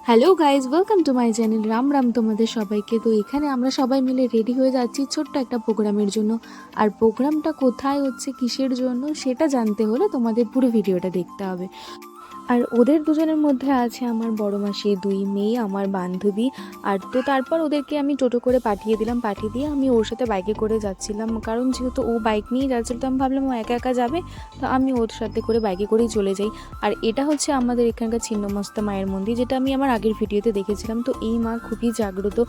Hello guys, welcome to my channel. Ram Ram তোমাদের সবাইকে। তো এখানে আমরা সবাই মিলে রেডি হয়ে যাচ্ছি ছোট্ট একটা প্রোগ্রামের জন্য। আর প্রোগ্রামটা কোথায় হচ্ছে, কিসের জন্য, সেটা জানতে হলে তোমাদের পুরো ভিডিওটা দেখতে হবে। আর ওদের দুজনের মধ্যে আছে আমার বড় মাসির দুই মেয়ে, আমার বান্ধবী। আর তো তারপর ওদেরকে আমি টোটো করে পাঠিয়ে দিলাম, পাঠিয়ে দিয়ে আমি ওর সাথে বাইকে করে যাচ্ছিলাম, কারণ যেহেতু ও বাইক নিয়ে যাচ্ছিল তো আমি ভাবলাম ও একা একা যাবে, তো আমি ওর সাথে করে বাইকে করেই চলে যাই। আর এটা হচ্ছে আমাদের এখানকার ছিন্নমস্তা মায়ের মন্দির, যেটা আমি আমার আগের ভিডিওতে দেখেছিলাম। তো এই মা খুবই জাগ্রত।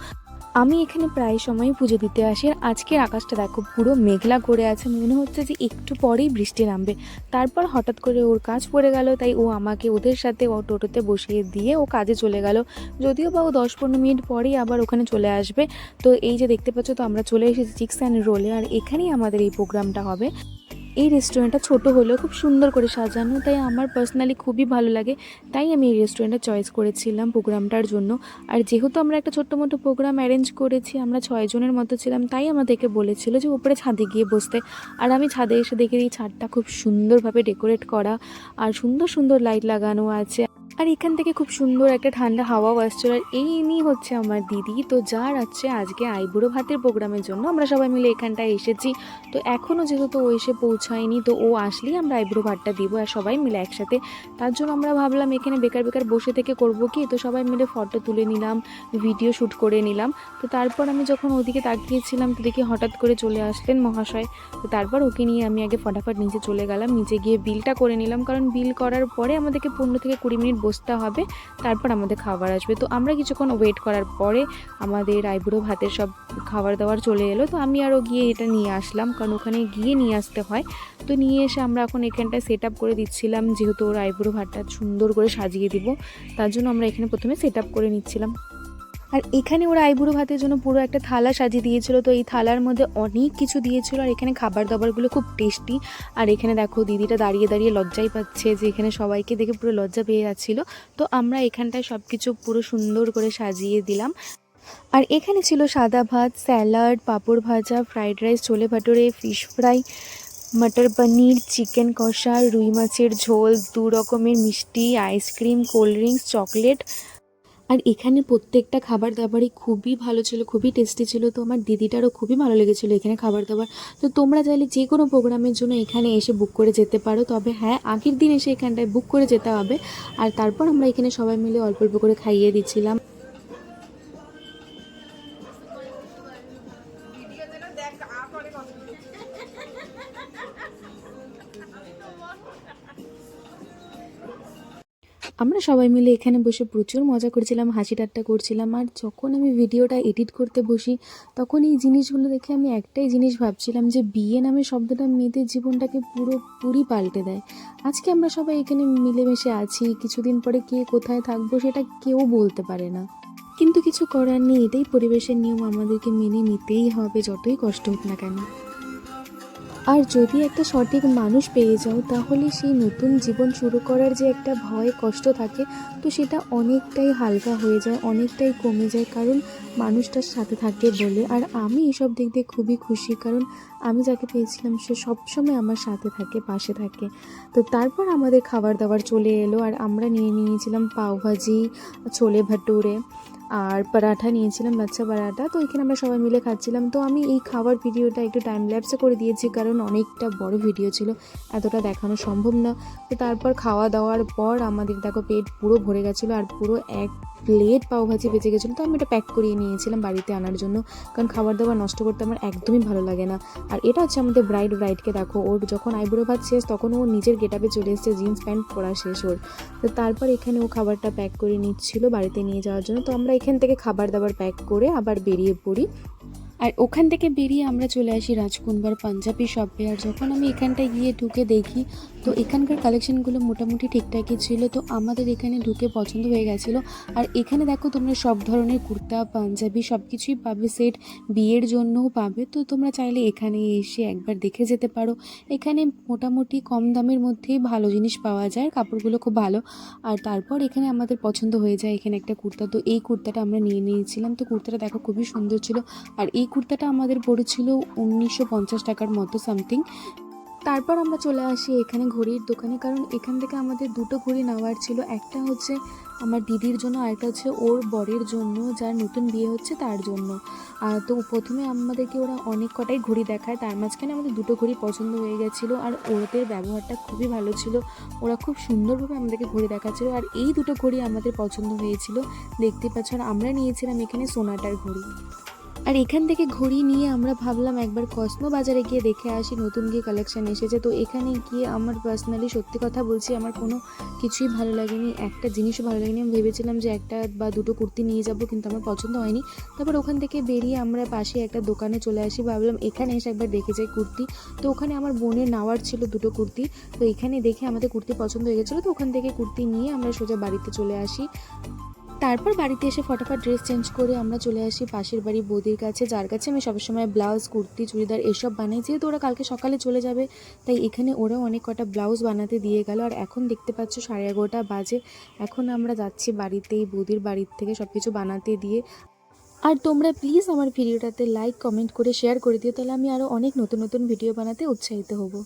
আমি এখানে প্রায় সময় পুজো দিতে আসি। আর আজকের আকাশটা দেখো, পুরো মেঘলা করে আছে, মনে হচ্ছে যে একটু পরেই বৃষ্টি নামবে। তারপর হঠাৎ করে ওর কাজ পড়ে গেল, তাই ও আমাকে ওদের সাথে ও টোটোতে বসিয়ে দিয়ে ও কাজে চলে গেল। যদিও বা ও 10-15 মিনিট পরেই আবার ওখানে চলে আসবে। তো এই যে দেখতে পাচ্ছ, তো আমরা চলে এসেছি চিকেন অ্যান্ড রোলে। আর এখানেই আমাদের এই প্রোগ্রামটা হবে। এই রেস্টুরেন্টটা ছোট হলেও খুব সুন্দর করে সাজানো, তাই আমার পার্সোনালি খুবই ভালো লাগে। তাই আমি এই রেস্টুরেন্টটা চয়েস করেছিলাম প্রোগ্রামটার জন্য। আর যেহেতু আমরা একটা ছোট্ট মোটো প্রোগ্রাম অ্যারেঞ্জ করেছি, আমরা 6 জনের মতো ছিলাম, তাই আমাদেরকে বলেছিল যে উপরে ছাদে গিয়ে বসতে। আর আমি ছাদে এসে দেখি এই ছাদটা খুব সুন্দরভাবে ডেকোরেট করা, আর সুন্দর সুন্দর লাইট লাগানো আছে। আর এখান থেকে খুব সুন্দর একটা ঠান্ডা হাওয়াও আসছিল। আর এই ইনি হচ্ছে আমার দিদি, তো যার আছে আজকে আইবুড়ো ভাতের প্রোগ্রামের জন্য আমরা সবাই মিলে এখানটায় এসেছি। তো এখনও যেহেতু ও এসে পৌঁছায়নি, তো ও আসলেই আমরা আইবুড়ো ভাতটা দিব আর সবাই মিলে একসাথে। তার জন্য আমরা ভাবলাম এখানে বেকার বেকার বসে থেকে করব কি, তো সবাই মিলে ফটো তুলে নিলাম, ভিডিও শ্যুট করে নিলাম। তো তারপর আমি যখন ওদিকে তাকিয়েছিলাম, তো দেখি হঠাৎ করে চলে আসলেন মহাশয়। তো তারপর ওকে নিয়ে আমি আগে ফটাফট নিচে চলে গেলাম, নিচে গিয়ে বিলটা করে নিলাম, কারণ বিল করার পরে আমাদেরকে 15 থেকে 20 মিনিট বসতে হবে, তারপর আমাদের খাবার আসবে। তো আমরা কিছুক্ষণ ওয়েট করার পরে আমাদের আইবুড়ো ভাতের সব খাবার দাবার চলে এলো। তো আমি আরও গিয়ে এটা নিয়ে আসলাম, কারণ ওখানে গিয়ে নিয়ে আসতে হয়। তো নিয়ে এসে আমরা এখন এখানটায় সেট আপ করে দিচ্ছিলাম, যেহেতু ওর আইবুড়ো ভাতটা সুন্দর করে সাজিয়ে দিব, তার জন্য আমরা এখানে প্রথমে সেট আপ করে নিচ্ছিলাম। আর এখানে ওরা আইবুড়ো ভাতের জন্য পুরো একটা থালা সাজিয়ে দিয়েছিল। তো এই থালার মধ্যে অনেক কিছু দিয়েছিল, আর এখানে খাবার দাবারগুলো খুব টেস্টি। আর এখানে দেখো দিদিটা দাঁড়িয়ে দাঁড়িয়ে লজ্জাই পাচ্ছে, যে এখানে সবাইকে দেখে পুরো লজ্জা পেয়ে যাচ্ছিলো। তো আমরা এখানটায় সব কিছু পুরো সুন্দর করে সাজিয়ে দিলাম। আর এখানে ছিল সাদা ভাত, স্যালাড, পাঁপড় ভাজা, ফ্রাইড রাইস, ছোলে ভাটুরে, ফিশ ফ্রাই, মটর পনির, চিকেন কষা, রুই মাছের ঝোল, 2 রকমের মিষ্টি, আইসক্রিম, কোল্ড ড্রিঙ্কস, চকলেট। আর এখানে প্রত্যেকটা খাবার দাবারই খুবই ভালো ছিল, খুবই টেস্টি ছিল। তো আমার দিদিটারও খুবই ভালো লেগেছিলো এখানে খাবার দাবার। তো তোমরা চাইলে যে কোনো প্রোগ্রামের জন্য এখানে এসে বুক করে যেতে পারো, তবে হ্যাঁ, আগের দিন এসে এখানটায় বুক করে যেতে হবে। আর তারপর আমরা এখানে সবাই মিলে অল্প অল্প করে খাইয়ে দিচ্ছিলাম। আমরা সবাই মিলে এখানে বসে প্রচুর মজা করছিলাম, হাসি ঠাট্টা করছিলাম। আর যখন আমি ভিডিওটা এডিট করতে বসি, তখন এই জিনিসগুলো দেখে আমি একটাই জিনিস ভাবছিলাম, যে বিয়ে নামে শব্দটা মেয়েদের জীবনটাকে পুরোপুরি পাল্টে দেয়। আজকে আমরা সবাই এখানে মিলেমিশে আছি, কিছুদিন পরে কে কোথায় থাকবো সেটা কেউ বলতে পারে না, কিন্তু কিছু করার নেই, এটাই পরিবেশের নিয়ম, আমাদেরকে মেনে নিতেই হবে, যতই কষ্ট হোক না কেন। আর যদি একটা সঠিক মানুষ পেয়ে যাও, তাহলে সেই নতুন জীবন শুরু করার যে একটা ভয় কষ্ট থাকে, তো সেটা অনেকটাই হালকা হয়ে যায়, অনেকটাই কমে যায়, কারণ মানুষটার সাথে থাকে বলে। আর আমি এসব দিক দিয়ে খুবই খুশি, কারণ আমি যাকে পেয়েছিলাম সে সবসময় আমার সাথে থাকে, পাশে থাকে। তো তারপর আমাদের খাবার দাবার চলে এলো, আর আমরা নিয়েছিলাম পাওভাজি, ছোলে ভাটুরে, আর পরাঠা নিয়েছিলাম, লাচ্ছা পরাঠা। তো এখানে আমরা সবাই মিলে খাচ্ছিলাম। তো আমি এই খাবার ভিডিওটা একটু টাইম ল্যাপসে করে দিয়েছি, কারণ অনেকটা বড় ভিডিও ছিল, এতটা দেখানো সম্ভব না। তো তারপর খাওয়া দাওয়ার পর আমাদের দেখো পেট পুরো ভরে গেছিলো, আর পুরো 1 প্লেট পাওভাজি বেঁচে গেছিলো। তো আমি এটা প্যাক করিয়ে নিয়েছিলাম বাড়িতে আনার জন্য, কারণ খাবার দাবার নষ্ট করতে আমার একদমই ভালো লাগে না। আর এটা হচ্ছে আমাদের ব্রাইডকে দেখো, ওর যখন আইবুড়ো ভাত শেষ, তখন ও নিজের গেটআপে চলে এসেছে, জিন্স প্যান্ট পরা শেষ ওর। তো তারপর এখানে ও খাবারটা প্যাক করে নিচ্ছিল বাড়িতে নিয়ে যাওয়ার জন্য। তো আমরা এখান থেকে খাবার দাবার প্যাক করে আবার বেরিয়ে পড়ি। আর ওখান থেকে বেরিয়ে আমরা চলে আসি রাজকুনবার পাঞ্জাবি শপে। আর যখন আমি এখানটায় গিয়ে ঢুকে দেখি, তো এখানকার কালেকশনগুলো মোটামুটি ঠিকঠাকই ছিল, তো আমাদের এখানে ঢুকে পছন্দ হয়ে গেছিলো। আর এখানে দেখো তোমরা সব ধরনের কুর্তা, পাঞ্জাবি সব কিছুই পাবে, সেট বিয়ের জন্যও পাবে। তো তোমরা চাইলে এখানে এসে একবার দেখে যেতে পারো। এখানে মোটামুটি কম দামের মধ্যেই ভালো জিনিস পাওয়া যায়, কাপড়গুলো খুব ভালো। আর তারপর এখানে আমাদের পছন্দ হয়ে যায় এখানে একটা কুর্তা, তো এই কুর্তাটা আমরা নিয়ে নিয়েছিলাম। তো কুর্তাটা দেখো খুবই সুন্দর ছিল। আর এই কুর্তাটা আমাদের পড়েছিল 1950 টাকার মতো সামথিং। তারপর আমরা চলে আসি এখানে ঘড়ির দোকানে, কারণ এখান থেকে আমাদের দুটো ঘড়ি নেওয়ার ছিল। একটা হচ্ছে আমার দিদির জন্য আর একটা হচ্ছে ওর বরের জন্য, যার নতুন বিয়ে হচ্ছে তার জন্য। তো প্রথমে আমাদেরকে ওরা অনেক কটাই ঘড়ি দেখায়, তার মাঝখানে আমাদের দুটো ঘড়ি পছন্দ হয়ে গেছিলো। আর ওদের ব্যবহারটা খুবই ভালো ছিল, ওরা খুব সুন্দরভাবে আমাদেরকে ঘড়ি দেখাচ্ছিলো। আর এই দুটো ঘড়ি আমাদের পছন্দ হয়েছিল, দেখতে পাচ্ছ। আর আমরা নিয়েছিলাম এখানে সোনাটার ঘড়ি। আর এখান থেকে ঘড়ি নিয়ে আমরা ভাবলাম একবার কসমো বাজারে গিয়ে দেখে আসি নতুন গিয়ে কালেকশান এসেছে। তো এখানে গিয়ে আমার পার্সোনালি সত্যি কথা বলছি, আমার কোনো কিছুই ভালো লাগেনি, একটা জিনিসও ভালো লাগেনি। আমি ভেবেছিলাম যে একটা বা দুটো কুর্তি নিয়ে যাব, কিন্তু আমার পছন্দ হয়নি। তারপর ওখান থেকে বেরিয়ে আমরা পাশে একটা দোকানে চলে আসি, ভাবলাম এখানে এসে একবার দেখে যাই কুর্তি। তো ওখানে আমার বোনের নেওয়ার ছিল দুটো কুর্তি, তো এখানে দেখে আমাদের কুর্তি পছন্দ হয়ে গেছিলো। তো ওখান থেকে কুর্তি নিয়ে আমরা সোজা বাড়িতে চলে আসি। তারপর বাড়িতে এসে ফটাফট ড্রেস চেঞ্জ করে আমরা চলে আসি পাশের বাড়ি বৌদির কাছে, যার কাছে আমি সবসময় ব্লাউজ, কুর্তি, চুড়িদার এসব বানাই। যেহেতু ওরা কালকে সকালে চলে যাবে, তাই এখানে ওরাও অনেক কটা ব্লাউজ বানাতে দিয়ে গেল। আর এখন দেখতে পাচ্ছ 11:30 বাজে, এখন আমরা যাচ্ছি বাড়িতেই বৌদির বাড়ির থেকে সব কিছু বানাতে দিয়ে। আর তোমরা প্লিজ আমার ভিডিওটাতে লাইক, কমেন্ট করে শেয়ার করে দিও, তাহলে আমি আরও অনেক নতুন নতুন ভিডিও বানাতে উৎসাহিত হব।